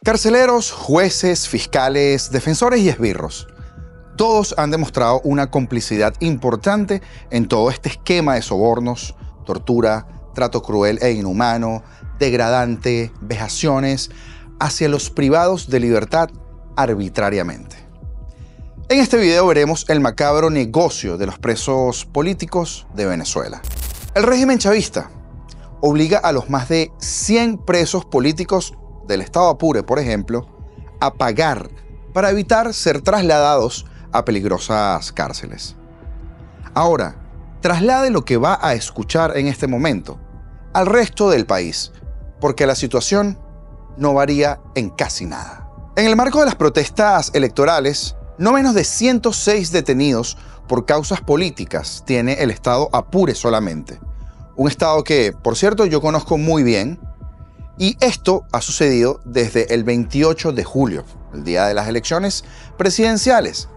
Carceleros, jueces, fiscales, defensores y esbirros. Todos han demostrado una complicidad importante en todo este esquema de sobornos, tortura, trato cruel e inhumano, degradante, vejaciones hacia los privados de libertad arbitrariamente. En este video veremos el macabro negocio de los presos políticos de Venezuela. El régimen chavista obliga a los más de 100 presos políticos del estado Apure, por ejemplo, a pagar para evitar ser trasladados a peligrosas cárceles. Ahora, traslade lo que va a escuchar en este momento al resto del país, porque la situación no varía en casi nada. En el marco de las protestas electorales, no menos de 106 detenidos por causas políticas tiene el estado Apure solamente. Un estado que, por cierto, yo conozco muy bien, y esto ha sucedido desde el 28 de julio, el día de las elecciones presidenciales.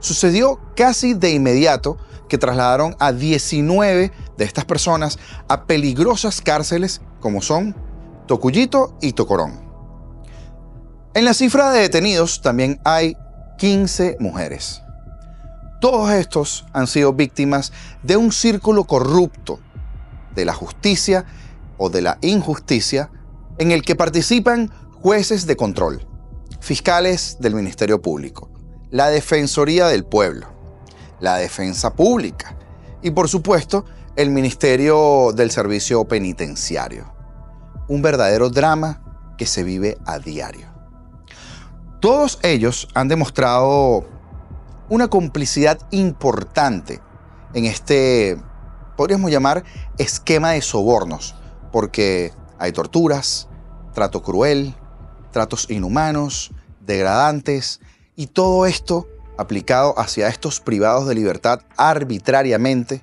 Sucedió casi de inmediato que trasladaron a 19 de estas personas a peligrosas cárceles como son Tocuyito y Tocorón. En la cifra de detenidos también hay 15 mujeres. Todos estos han sido víctimas de un círculo corrupto de la justicia o de la injusticia en el que participan jueces de control, fiscales del Ministerio Público, la Defensoría del Pueblo, la Defensa Pública y, por supuesto, el Ministerio del Servicio Penitenciario. Un verdadero drama que se vive a diario. Todos ellos han demostrado una complicidad importante en este, podríamos llamar, esquema de sobornos, porque hay torturas, trato cruel, tratos inhumanos, degradantes, y todo esto aplicado hacia estos privados de libertad arbitrariamente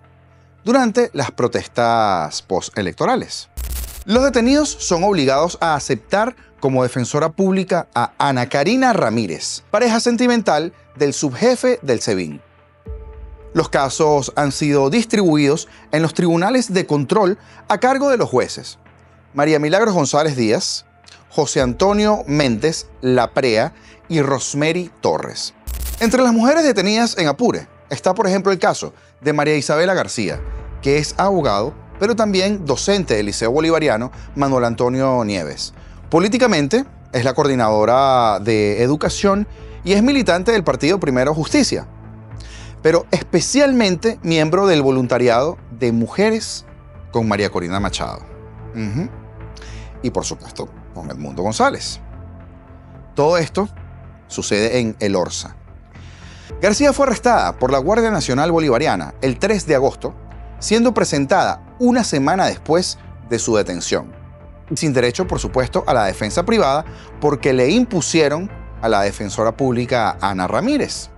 durante las protestas postelectorales. Los detenidos son obligados a aceptar como defensora pública a Ana Karina Ramírez, pareja sentimental del subjefe del SEBIN. Los casos han sido distribuidos en los tribunales de control a cargo de los jueces María Milagros González Díaz, José Antonio Méndez Laprea y Rosemary Torres. Entre las mujeres detenidas en Apure está, por ejemplo, el caso de María Isabela García, que es abogado, pero también docente del Liceo Bolivariano Manuel Antonio Nieves. Políticamente es la coordinadora de educación y es militante del partido Primero Justicia, pero especialmente miembro del voluntariado de Mujeres con María Corina Machado. Y por supuesto con Edmundo González. Todo esto sucede en El Orza. García fue arrestada por la Guardia Nacional Bolivariana el 3 de agosto, siendo presentada una semana después de su detención. Sin derecho, por supuesto, a la defensa privada porque le impusieron a la defensora pública Ana Ramírez.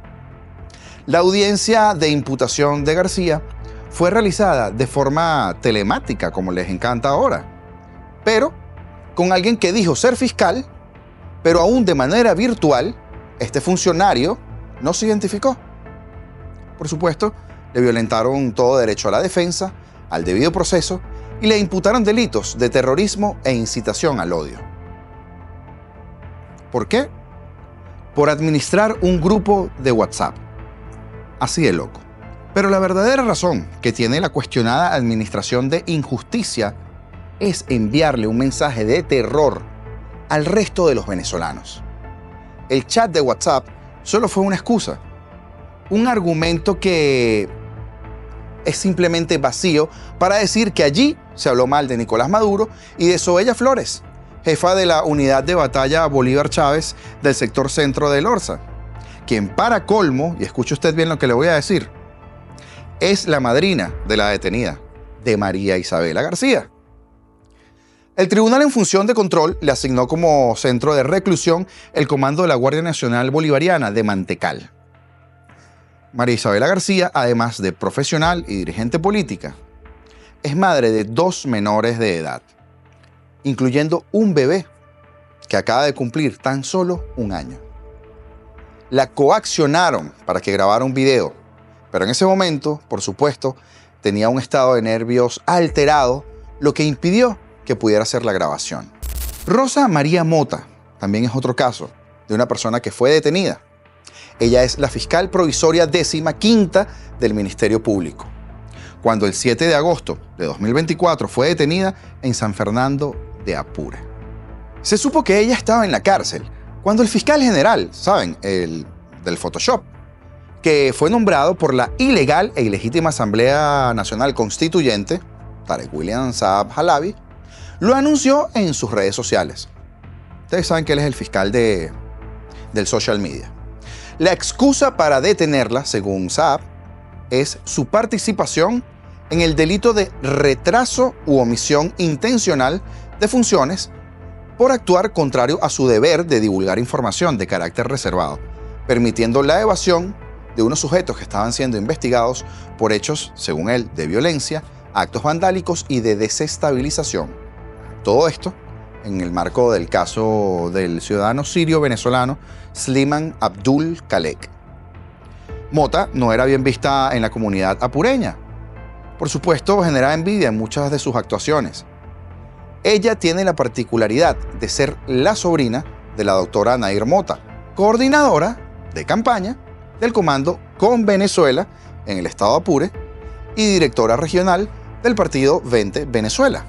La audiencia de imputación de García fue realizada de forma telemática, como les encanta ahora, pero con alguien que dijo ser fiscal, pero aún de manera virtual, este funcionario no se identificó. Por supuesto, le violentaron todo derecho a la defensa, al debido proceso, y le imputaron delitos de terrorismo e incitación al odio. ¿Por qué? Por administrar un grupo de WhatsApp. Así de loco. Pero la verdadera razón que tiene la cuestionada administración de injusticia es enviarle un mensaje de terror al resto de los venezolanos. El chat de WhatsApp solo fue una excusa, un argumento que es simplemente vacío para decir que allí se habló mal de Nicolás Maduro y de Zoella Flores, jefa de la unidad de batalla Bolívar Chávez del sector centro de El Orza, quien para colmo, y escuche usted bien lo que le voy a decir, es la madrina de la detenida, de María Isabela García. El tribunal en función de control le asignó como centro de reclusión el comando de la Guardia Nacional Bolivariana de Mantecal. María Isabela García, además de profesional y dirigente política, es madre de 2 menores de edad, incluyendo un bebé que acaba de cumplir tan solo 1 año. La coaccionaron para que grabara un video, pero en ese momento, por supuesto, tenía un estado de nervios alterado, lo que impidió que pudiera hacer la grabación. Rosa María Mota, también es otro caso de una persona que fue detenida. Ella es la fiscal provisoria 15ª del Ministerio Público, cuando el 7 de agosto de 2024 fue detenida en San Fernando de Apure. Se supo que ella estaba en la cárcel cuando el fiscal general, ¿saben? El del Photoshop, que fue nombrado por la ilegal e ilegítima Asamblea Nacional Constituyente, Tarek William Saab Halabi, lo anunció en sus redes sociales. Ustedes saben que él es el fiscal del social media. La excusa para detenerla, según Saab, es su participación en el delito de retraso u omisión intencional de funciones por actuar contrario a su deber de divulgar información de carácter reservado, permitiendo la evasión de unos sujetos que estaban siendo investigados por hechos, según él, de violencia, actos vandálicos y de desestabilización. Todo esto en el marco del caso del ciudadano sirio-venezolano Sliman Abdul Khalek. Mota no era bien vista en la comunidad apureña. Por supuesto, genera envidia en muchas de sus actuaciones. Ella tiene la particularidad de ser la sobrina de la doctora Nair Mota, coordinadora de campaña del Comando con Venezuela en el estado Apure y directora regional del partido 20 Venezuela.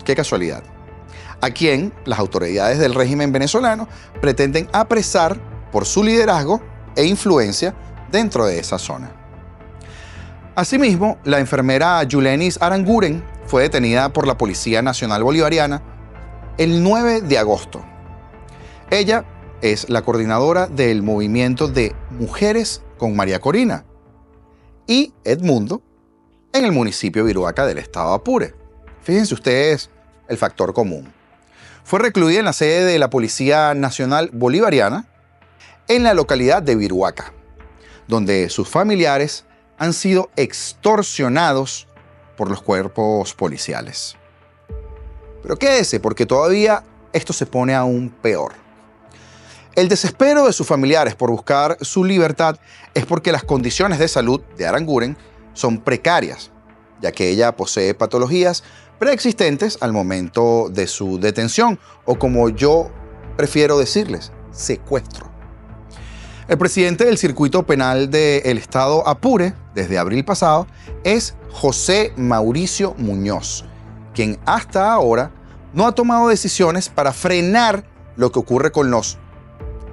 Qué casualidad. A quien las autoridades del régimen venezolano pretenden apresar por su liderazgo e influencia dentro de esa zona. Asimismo, la enfermera Yulenis Aranguren fue detenida por la Policía Nacional Bolivariana el 9 de agosto. Ella es la coordinadora del movimiento de Mujeres con María Corina y Edmundo en el municipio de Viruaca del estado Apure. Fíjense ustedes el factor común. Fue recluida en la sede de la Policía Nacional Bolivariana en la localidad de Viruaca, donde sus familiares han sido extorsionados por los cuerpos policiales. Pero quédese, porque todavía esto se pone aún peor. El desespero de sus familiares por buscar su libertad es porque las condiciones de salud de Aranguren son precarias, ya que ella posee patologías preexistentes al momento de su detención, o como yo prefiero decirles, secuestro. El presidente del circuito penal del estado Apure, desde abril pasado, es José Mauricio Muñoz, quien hasta ahora no ha tomado decisiones para frenar lo que ocurre con los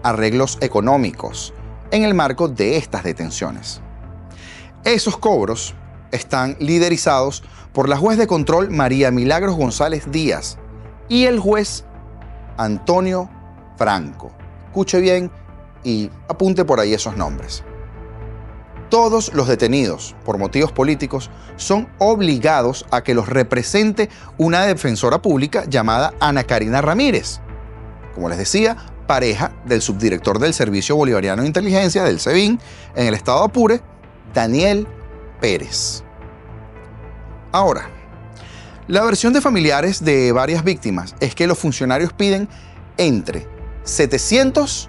arreglos económicos en el marco de estas detenciones. Esos cobros están liderizados por la juez de control María Milagros González Díaz y el juez Antonio Franco. Escuche bien y apunte por ahí esos nombres. Todos los detenidos por motivos políticos son obligados a que los represente una defensora pública llamada Ana Karina Ramírez. Como les decía, pareja del subdirector del Servicio Bolivariano de Inteligencia, del SEBIN, en el estado Apure, Daniel Pérez. Ahora, la versión de familiares de varias víctimas es que los funcionarios piden entre 700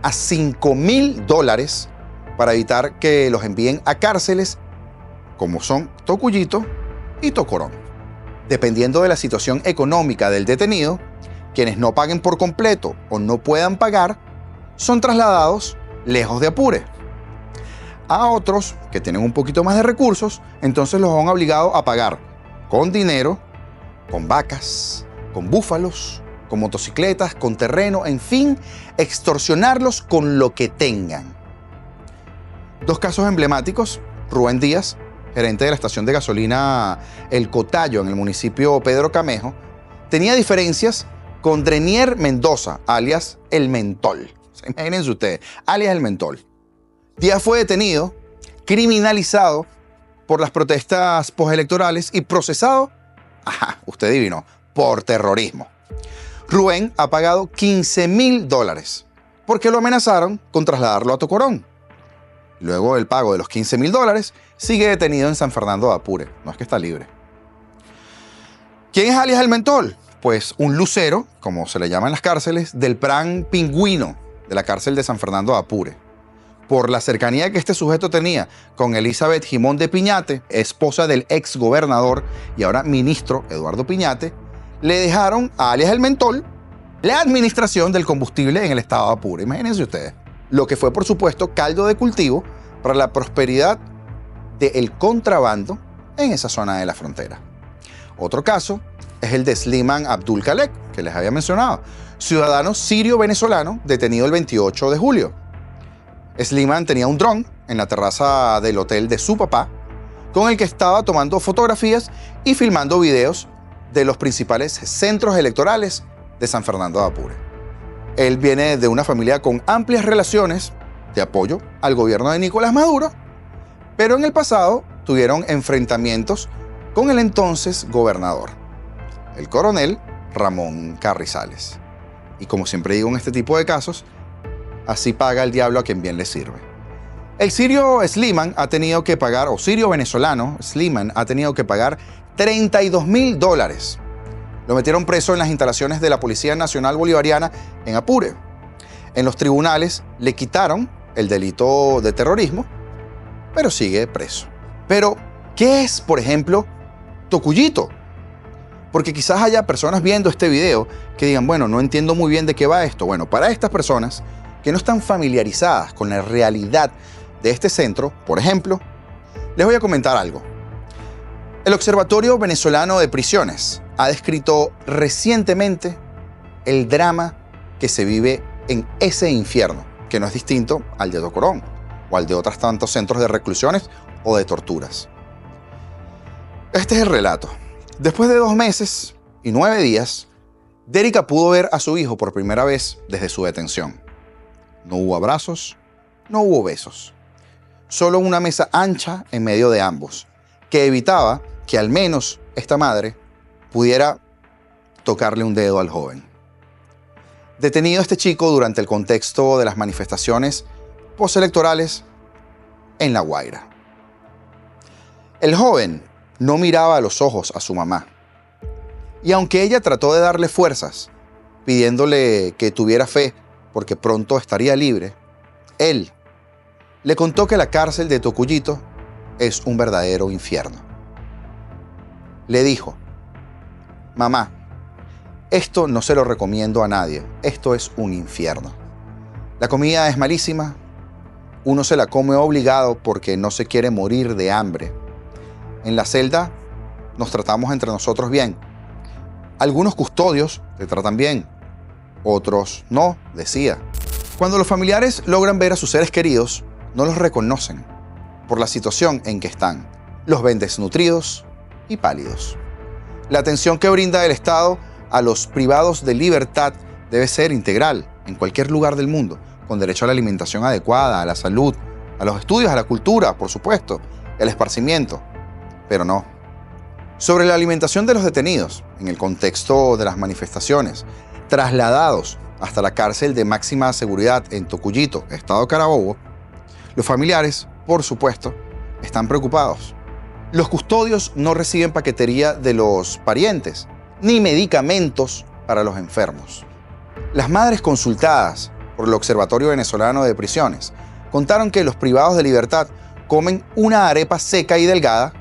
a 5.000 dólares para evitar que los envíen a cárceles como son Tocuyito y Tocorón. Dependiendo de la situación económica del detenido, quienes no paguen por completo o no puedan pagar son trasladados lejos de Apure. A otros que tienen un poquito más de recursos, entonces los han obligado a pagar con dinero, con vacas, con búfalos, con motocicletas, con terreno, en fin, extorsionarlos con lo que tengan. Dos casos emblemáticos: Rubén Díaz, gerente de la estación de gasolina El Cotayo en el municipio Pedro Camejo, tenía diferencias con Drenier Mendoza, alias El Mentol. Imagínense ustedes, alias El Mentol. Díaz fue detenido, criminalizado por las protestas postelectorales y procesado, usted adivinó, por terrorismo. Rubén ha pagado 15.000 dólares porque lo amenazaron con trasladarlo a Tocorón. Luego del pago de los 15.000 dólares, sigue detenido en San Fernando de Apure. No es que está libre. ¿Quién es alias El Mentol? Pues un lucero, como se le llama en las cárceles, del plan Pingüino de la cárcel de San Fernando de Apure. Por la cercanía que este sujeto tenía con Elizabeth Gimón de Piñate, esposa del ex gobernador y ahora ministro Eduardo Piñate, le dejaron a alias El Mentol la administración del combustible en el estado de Apure. Imagínense ustedes. Lo que fue, por supuesto, caldo de cultivo para la prosperidad del contrabando en esa zona de la frontera. Otro caso es el de Sliman Abdul Khalek, que les había mencionado, ciudadano sirio-venezolano detenido el 28 de julio. Sliman tenía un dron en la terraza del hotel de su papá, con el que estaba tomando fotografías y filmando videos de los principales centros electorales de San Fernando de Apure. Él viene de una familia con amplias relaciones de apoyo al gobierno de Nicolás Maduro, pero en el pasado tuvieron enfrentamientos con el entonces gobernador, el coronel Ramón Carrizales. Y como siempre digo en este tipo de casos, así paga el diablo a quien bien le sirve. El sirio Sliman ha tenido que pagar, o sirio-venezolano Sliman ha tenido que pagar $32.000. Lo metieron preso en las instalaciones de la Policía Nacional Bolivariana en Apure. En los tribunales le quitaron el delito de terrorismo, pero sigue preso. Pero, ¿qué es, por ejemplo, Tocuyito? Porque quizás haya personas viendo este video que digan, bueno, no entiendo muy bien de qué va esto. Bueno, para estas personas que no están familiarizadas con la realidad de este centro, por ejemplo, les voy a comentar algo. El Observatorio Venezolano de Prisiones ha descrito recientemente el drama que se vive en ese infierno, que no es distinto al de Tocorón o al de otros tantos centros de reclusiones o de torturas. Este es el relato. Después de 2 meses y 9 días, Derica pudo ver a su hijo por primera vez desde su detención. No hubo abrazos, no hubo besos. Solo una mesa ancha en medio de ambos, que evitaba que al menos esta madre pudiera tocarle un dedo al joven. Detenido este chico durante el contexto de las manifestaciones postelectorales en La Guaira. El joven no miraba a los ojos a su mamá. Y aunque ella trató de darle fuerzas, pidiéndole que tuviera fe porque pronto estaría libre, él le contó que la cárcel de Tocuyito es un verdadero infierno. Le dijo, mamá, esto no se lo recomiendo a nadie, esto es un infierno. La comida es malísima, uno se la come obligado porque no se quiere morir de hambre. En la celda nos tratamos entre nosotros bien. Algunos custodios te tratan bien, otros no, decía. Cuando los familiares logran ver a sus seres queridos, no los reconocen por la situación en que están. Los ven desnutridos y pálidos. La atención que brinda el Estado a los privados de libertad debe ser integral en cualquier lugar del mundo, con derecho a la alimentación adecuada, a la salud, a los estudios, a la cultura, por supuesto, el esparcimiento. Pero no. Sobre la alimentación de los detenidos, en el contexto de las manifestaciones, trasladados hasta la cárcel de máxima seguridad en Tocuyito, estado Carabobo, los familiares, por supuesto, están preocupados. Los custodios no reciben paquetería de los parientes, ni medicamentos para los enfermos. Las madres consultadas por el Observatorio Venezolano de Prisiones contaron que los privados de libertad comen una arepa seca y delgada,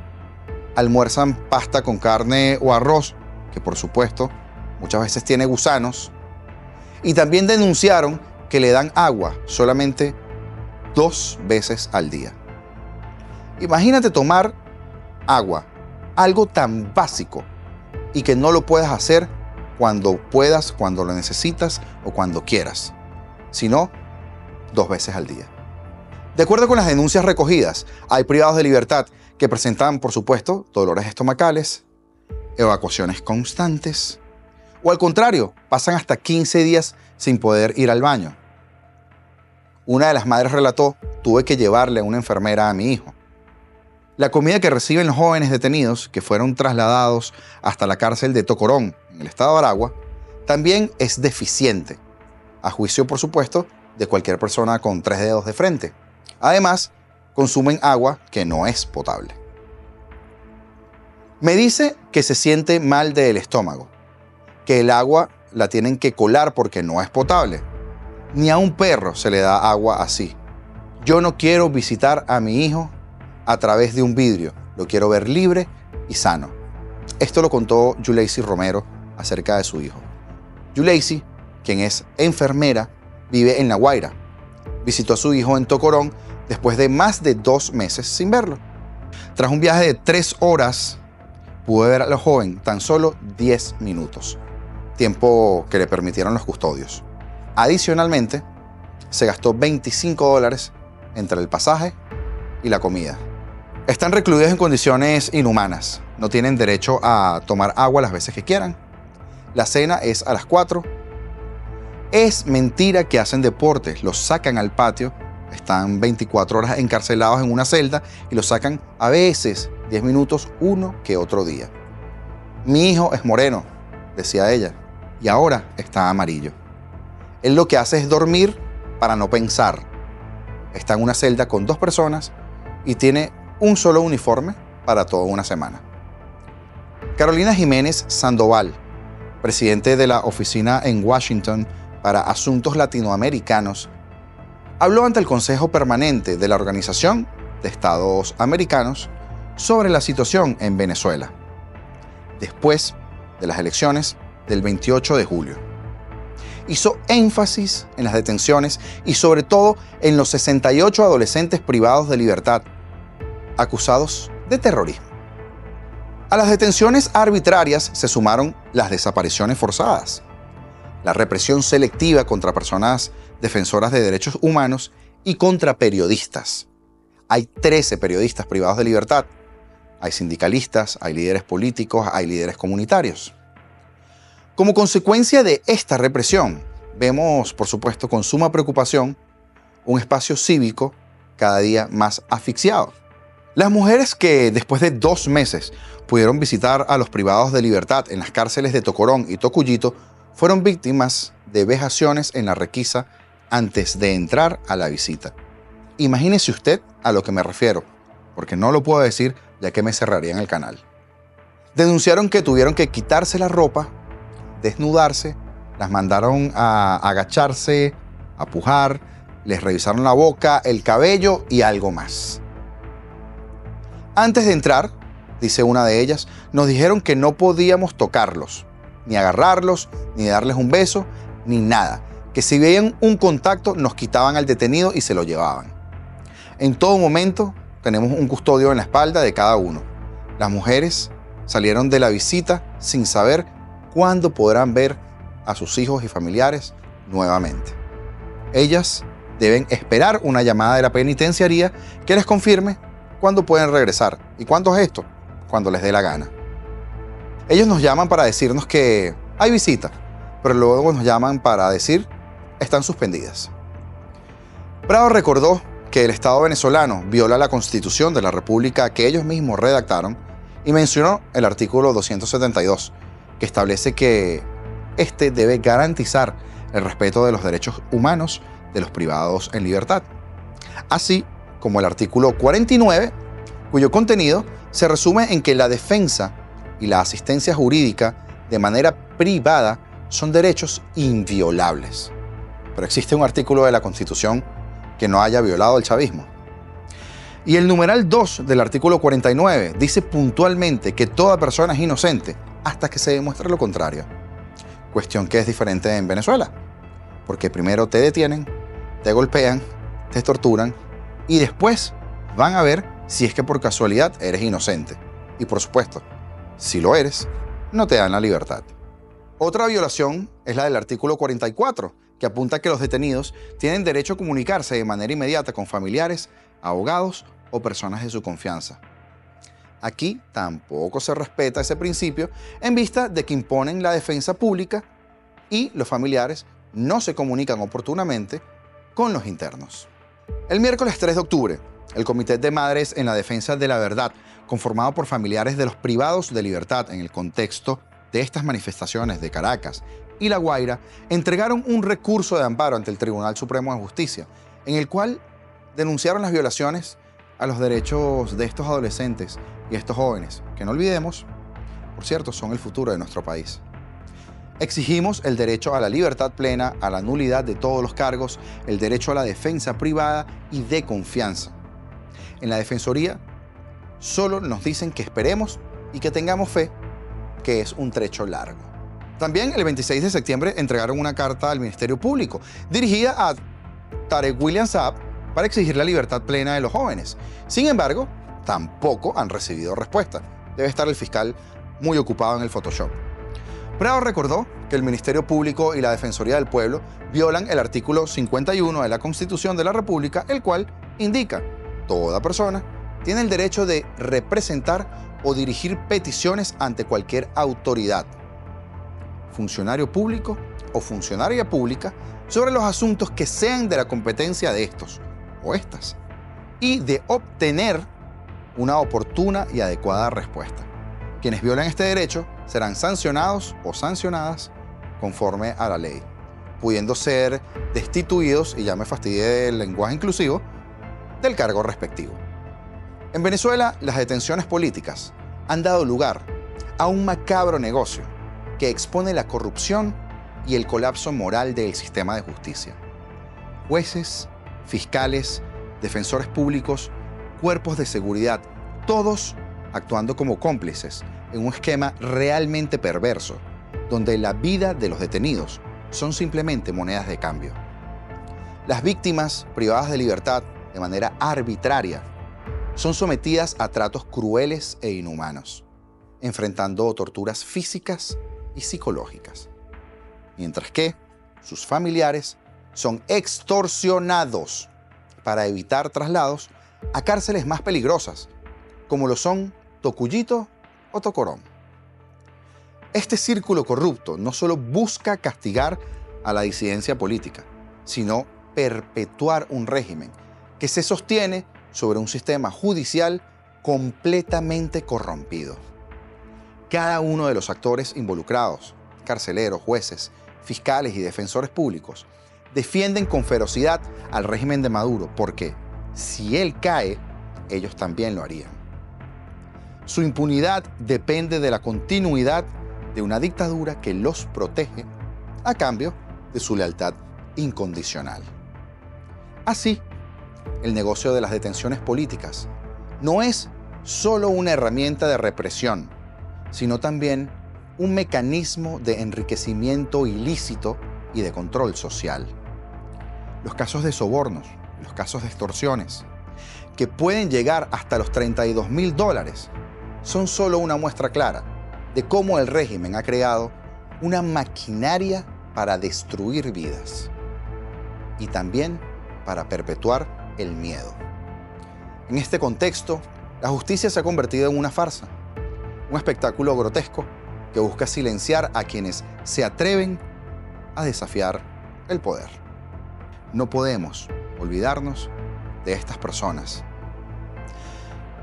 almuerzan pasta con carne o arroz, que por supuesto muchas veces tiene gusanos, y también denunciaron que le dan agua solamente 2 veces al día. Imagínate tomar agua, algo tan básico, y que no lo puedas hacer cuando puedas, cuando lo necesitas o cuando quieras, sino 2 veces al día. De acuerdo con las denuncias recogidas, hay privados de libertad que presentan, por supuesto, dolores estomacales, evacuaciones constantes, o al contrario, pasan hasta 15 días sin poder ir al baño. Una de las madres relató, tuve que llevarle a una enfermera a mi hijo. La comida que reciben los jóvenes detenidos que fueron trasladados hasta la cárcel de Tocorón, en el estado de Aragua, también es deficiente, a juicio, por supuesto, de cualquier persona con 3 dedos de frente. Además, consumen agua que no es potable. Me dice que se siente mal del estómago, que el agua la tienen que colar porque no es potable. Ni a un perro se le da agua así. Yo no quiero visitar a mi hijo a través de un vidrio, lo quiero ver libre y sano. Esto lo contó Yuleisi Romero acerca de su hijo. Yuleisi quien es enfermera, vive en La Guaira. Visitó a su hijo en Tocorón después de más de 2 meses sin verlo. Tras un viaje de 3 horas, pudo ver a la joven tan solo 10 minutos, tiempo que le permitieron los custodios. Adicionalmente, se gastó $25 entre el pasaje y la comida. Están recluidos en condiciones inhumanas. No tienen derecho a tomar agua las veces que quieran. La cena es a las 4. Es mentira que hacen deporte. Los sacan al patio. Están 24 horas encarcelados en una celda y los sacan a veces 10 minutos uno que otro día. Mi hijo es moreno, decía ella, y ahora está amarillo. Él lo que hace es dormir para no pensar. Está en una celda con 2 personas y tiene un solo uniforme para toda una semana. Carolina Jiménez Sandoval, presidente de la Oficina en Washington para Asuntos Latinoamericanos, habló ante el Consejo Permanente de la Organización de Estados Americanos sobre la situación en Venezuela, después de las elecciones del 28 de julio. Hizo énfasis en las detenciones y sobre todo en los 68 adolescentes privados de libertad, acusados de terrorismo. A las detenciones arbitrarias se sumaron las desapariciones forzadas, la represión selectiva contra personas defensoras de derechos humanos y contra periodistas. Hay 13 periodistas privados de libertad. Hay sindicalistas, hay líderes políticos, hay líderes comunitarios. Como consecuencia de esta represión, vemos, por supuesto, con suma preocupación, un espacio cívico cada día más asfixiado. Las mujeres que después de 2 meses pudieron visitar a los privados de libertad en las cárceles de Tocorón y Tocuyito fueron víctimas de vejaciones en la requisa antes de entrar a la visita. Imagínese usted a lo que me refiero, porque no lo puedo decir ya que me cerrarían el canal. Denunciaron que tuvieron que quitarse la ropa, desnudarse, las mandaron a agacharse, a pujar, les revisaron la boca, el cabello y algo más. Antes de entrar, dice una de ellas, nos dijeron que no podíamos tocarlos, ni agarrarlos, ni darles un beso, ni nada. Que si veían un contacto, nos quitaban al detenido y se lo llevaban. En todo momento, tenemos un custodio en la espalda de cada uno. Las mujeres salieron de la visita sin saber cuándo podrán ver a sus hijos y familiares nuevamente. Ellas deben esperar una llamada de la penitenciaría que les confirme cuándo pueden regresar. ¿Y cuándo es esto? Cuando les dé la gana. Ellos nos llaman para decirnos que hay visita, pero luego nos llaman para decir están suspendidas. Bravo recordó que el Estado venezolano viola la Constitución de la República que ellos mismos redactaron y mencionó el artículo 272, que establece que este debe garantizar el respeto de los derechos humanos de los privados en libertad, así como el artículo 49, cuyo contenido se resume en que la defensa y la asistencia jurídica de manera privada son derechos inviolables. Pero existe un artículo de la Constitución que no haya violado el chavismo. Y el numeral 2 del artículo 49 dice puntualmente que toda persona es inocente hasta que se demuestre lo contrario. Cuestión que es diferente en Venezuela, porque primero te detienen, te golpean, te torturan y después van a ver si es que por casualidad eres inocente. Y por supuesto, si lo eres, no te dan la libertad. Otra violación es la del artículo 44, que apunta a que los detenidos tienen derecho a comunicarse de manera inmediata con familiares, abogados o personas de su confianza. Aquí tampoco se respeta ese principio en vista de que imponen la defensa pública y los familiares no se comunican oportunamente con los internos. El miércoles 3 de octubre, el Comité de Madres en la Defensa de la Verdad, conformado por familiares de los privados de libertad en el contexto de estas manifestaciones de Caracas y La Guaira, entregaron un recurso de amparo ante el Tribunal Supremo de Justicia, en el cual denunciaron las violaciones a los derechos de estos adolescentes y estos jóvenes, que no olvidemos, por cierto, son el futuro de nuestro país. Exigimos el derecho a la libertad plena, a la nulidad de todos los cargos, el derecho a la defensa privada y de confianza. En la Defensoría solo nos dicen que esperemos y que tengamos fe, que es un trecho largo. También el 26 de septiembre entregaron una carta al Ministerio Público dirigida a Tarek William Saab para exigir la libertad plena de los jóvenes. Sin embargo, tampoco han recibido respuesta. Debe estar el fiscal muy ocupado en el Photoshop. Prado recordó que el Ministerio Público y la Defensoría del Pueblo violan el artículo 51 de la Constitución de la República, el cual indica: toda persona tiene el derecho de representar o dirigir peticiones ante cualquier autoridad, funcionario público o funcionaria pública, sobre los asuntos que sean de la competencia de estos o estas, y de obtener una oportuna y adecuada respuesta. Quienes violen este derecho serán sancionados o sancionadas conforme a la ley, pudiendo ser destituidos, y ya me fastidié del lenguaje inclusivo, del cargo respectivo. En Venezuela, las detenciones políticas han dado lugar a un macabro negocio que expone la corrupción y el colapso moral del sistema de justicia. Jueces, fiscales, defensores públicos, cuerpos de seguridad, todos actuando como cómplices en un esquema realmente perverso, donde la vida de los detenidos son simplemente monedas de cambio. Las víctimas privadas de libertad de manera arbitraria son sometidas a tratos crueles e inhumanos, enfrentando torturas físicas y psicológicas, mientras que sus familiares son extorsionados para evitar traslados a cárceles más peligrosas, como lo son Tocuyito o Tocorón. Este círculo corrupto no solo busca castigar a la disidencia política, sino perpetuar un régimen que se sostiene sobre un sistema judicial completamente corrompido. Cada uno de los actores involucrados, carceleros, jueces, fiscales y defensores públicos, defienden con ferocidad al régimen de Maduro, porque si él cae, ellos también lo harían. Su impunidad depende de la continuidad de una dictadura que los protege a cambio de su lealtad incondicional. Así, el negocio de las detenciones políticas no es solo una herramienta de represión, sino también un mecanismo de enriquecimiento ilícito y de control social. Los casos de sobornos, los casos de extorsiones, que pueden llegar hasta los $32.000, son solo una muestra clara de cómo el régimen ha creado una maquinaria para destruir vidas y también para perpetuar el miedo. En este contexto, la justicia se ha convertido en una farsa, un espectáculo grotesco que busca silenciar a quienes se atreven a desafiar el poder. No podemos olvidarnos de estas personas.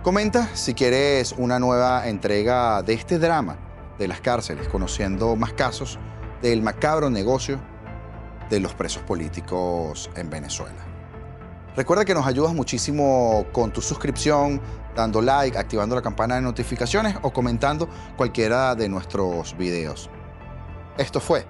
Comenta si quieres una nueva entrega de este drama de las cárceles, conociendo más casos del macabro negocio de los presos políticos en Venezuela. Recuerda que nos ayudas muchísimo con tu suscripción, dando like, activando la campana de notificaciones o comentando cualquiera de nuestros videos. Esto fue